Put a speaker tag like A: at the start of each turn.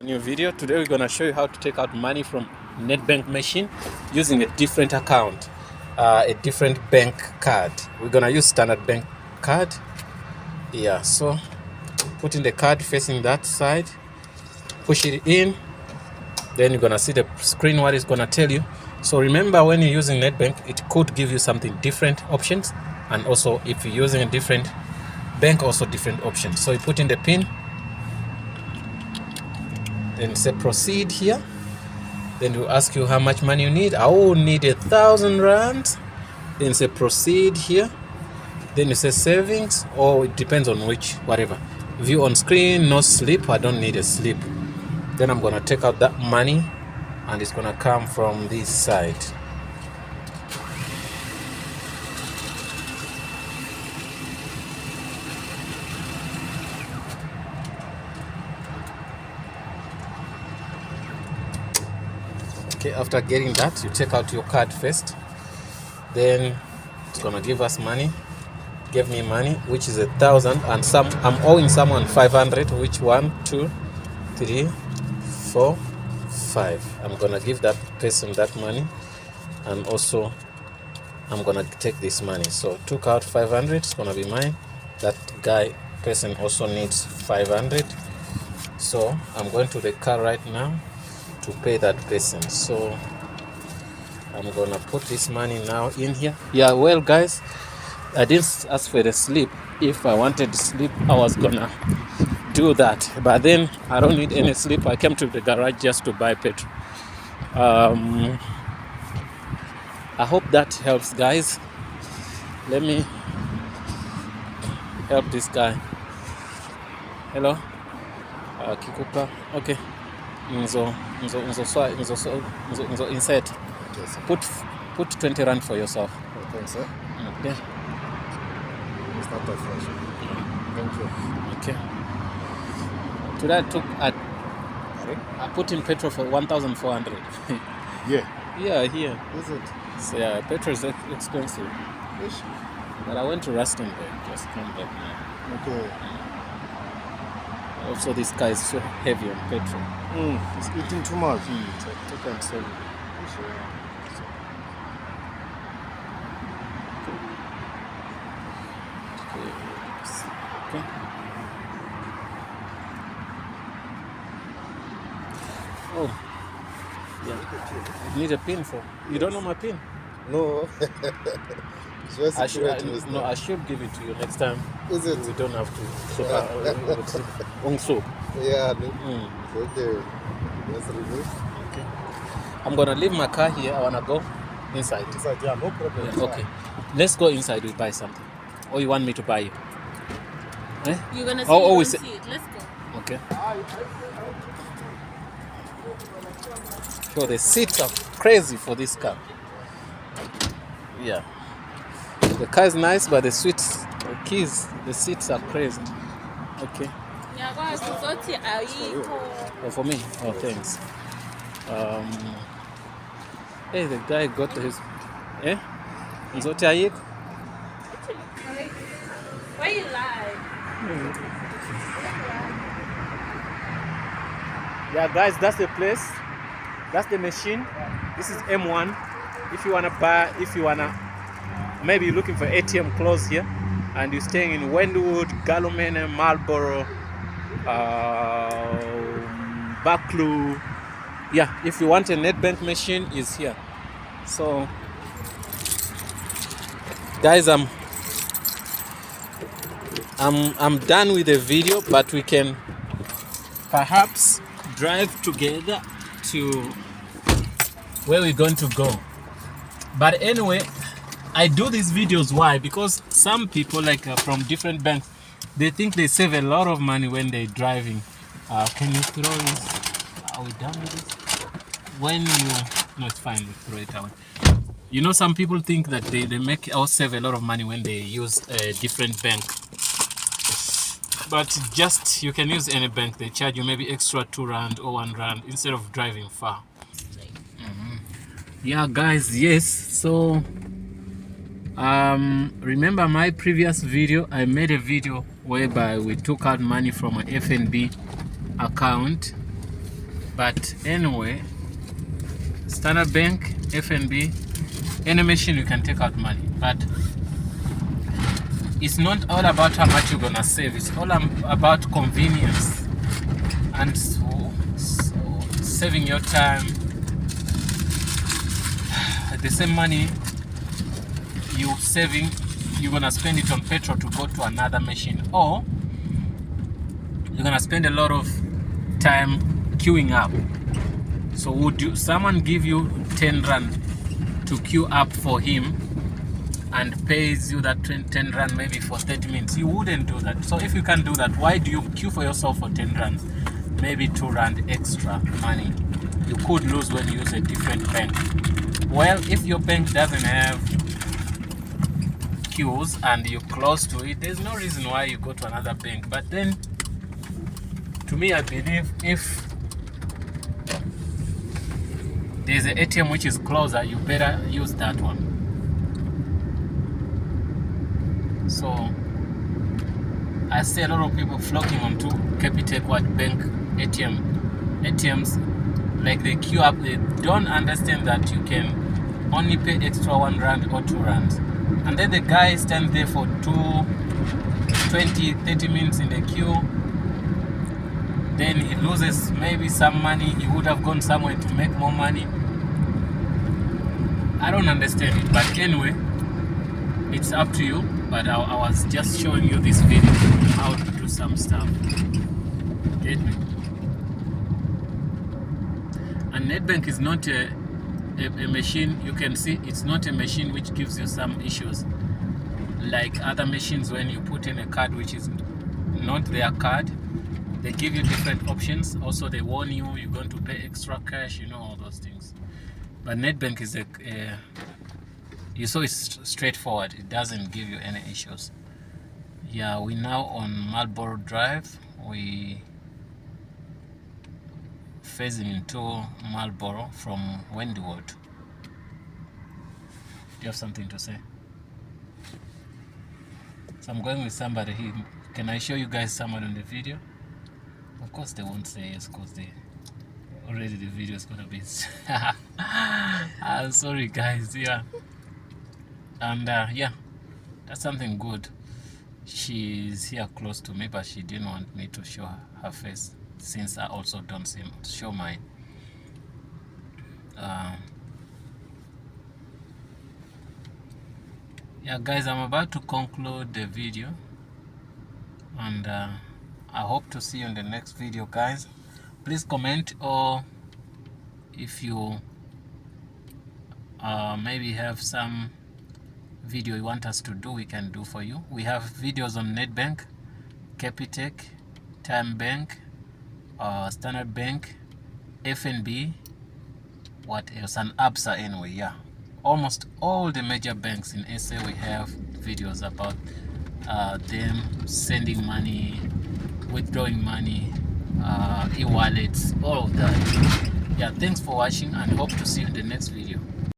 A: new video. Today we're gonna show you how to take out money from Nedbank machine using a different account, a different bank card. We're gonna use standard bank card. Yeah, so putting the card facing that side, push it in, then you're gonna see the screen what it's gonna tell you. So remember, when you're using Nedbank, it could give you something different options, and also if you're using a different bank, also different options. So you put in the pin, then say proceed here, then you ask you how much money you need. I will need 1,000 rands. Then say proceed here, then you say savings, or it depends on which, whatever. View on screen, no slip. I don't need a slip. Then I'm gonna take out that money, and it's gonna come from this side. Okay, after getting that, you take out your card first, then it's gonna give us money. Give me money, which is 1,000, and some I'm owing someone 500, which 1, 2, 3, 4, 5. I'm gonna give that person that money, and also I'm gonna take this money. So took out 500, it's gonna be mine. That person also needs 500. So I'm going to the car right now to pay that person. So I'm gonna put this money now in here. Yeah, well guys, I didn't ask for the slip. If I wanted the slip, I was gonna do that, but then I don't need any slip. I came to the garage just to buy petrol. I hope that helps, guys. Let me help this guy. Hello, Kikuka. Okay. Nzo insert. Put 20 rand for yourself.
B: Oh, thanks, sir.
A: Okay.
B: It's not that fresh. Thank you.
A: Okay. Today I put in petrol for 1,400.
B: Yeah.
A: Yeah, here.
B: Is it?
A: So yeah, petrol is expensive.
B: Ish.
A: But I went to Rustenburg, just come back now.
B: Okay.
A: Also, this guy is so heavy on petrol.
B: It's eating too much.
A: Take and sell. Okay. Oh, yeah. I need a pin for. You don't know my pin?
B: No.
A: I should give it to you next time.
B: Is it?
A: We don't have to. So,
B: Yeah. Okay. Let's remove.
A: okay. I'm gonna leave my car here. I wanna go inside.
B: Inside, yeah, no problem.
A: Yeah, okay. Let's go inside. We buy something. Or you want me to buy you? Eh?
C: You're gonna see,
A: Oh,
C: you
A: we
C: don't
A: say-
C: see it. Let's go.
A: Okay. So the seats are crazy for this car. Yeah. The car is nice, but the seats are crazy. Okay.
C: Yeah, guys,
A: Oh, for me? Oh, thanks. Hey, the guy got his. Eh? Nzote ayik?
C: Why you lie?
A: Yeah, guys, that's the place. That's the machine. This is M1. If you wanna maybe you're looking for ATM close here, and you're staying in Wentwood, Gallowman, Marlborough, Buccleuch. Yeah, if you want a Nedbank machine, is here. So, guys, I'm done with the video, but we can perhaps drive together to where we're going to go. But anyway, I do these videos. Why? Because some people, like from different banks, they think they save a lot of money when they're driving. Can you throw this? Are we done with this? No, it's fine. We throw it away. You know, some people think that they make or save a lot of money when they use a different bank. But just, you can use any bank. They charge you maybe extra 2 rand or 1 rand instead of driving far. Yeah, guys, yes. So, remember my previous video? I made a video whereby we took out money from an FNB account But anyway, Standard Bank, FNB, any machine you can take out money. But it's not all about how much you're gonna save. It's all about convenience and saving your time. The same money you saving, you're gonna spend it on petrol to go to another machine, or you're gonna spend a lot of time queuing up. So would someone give you 10 rand to queue up for him and pays you that 10 rand maybe for 30 minutes? You wouldn't do that. So if you can't do that, why do you queue for yourself for 10 rand? Maybe 2 rand extra money you could lose when you use a different bank. Well, if your bank doesn't have queues and you're close to it, there's no reason why you go to another bank. But then, to me, I believe if there's an ATM which is closer, you better use that one. So I see a lot of people flocking onto Capitec Bank ATMs, like they queue up. They don't understand that you can only pay extra 1 rand or 2 rands, and then the guy stands there for 20, 30 minutes in the queue. Then he loses maybe some money. He would have gone somewhere to make more money. I don't understand it, but anyway, it's up to you. But I was just showing you this video how to do some stuff. Get me? And Nedbank is not a machine. You can see it's not a machine which gives you some issues like other machines. When you put in a card which is not their card, they give you different options. Also, they warn you you're going to pay extra cash, you know, all those things. But Nedbank is you saw it's straightforward. It doesn't give you any issues. Yeah, we now on Marlborough Drive. We phasing into Marlborough from Withdrawal. Do you have something to say? So I'm going with somebody here. Can I show you guys someone on the video? Of course they won't say yes because already the video is gonna be I'm sorry guys. Yeah, and yeah, that's something good. She's here close to me, but she didn't want me to show her face since I also don't show mine. Yeah guys, I'm about to conclude the video, and I hope to see you in the next video guys. Please comment, or if you maybe have some video you want us to do, we can do for you. We have videos on Nedbank, Capitec, Time Bank, Standard Bank, FNB, what else, and ABSA. Anyway, yeah, almost all the major banks in SA we have videos about them sending money, withdrawing money, e-wallets, all of that. Yeah, thanks for watching and hope to see you in the next video.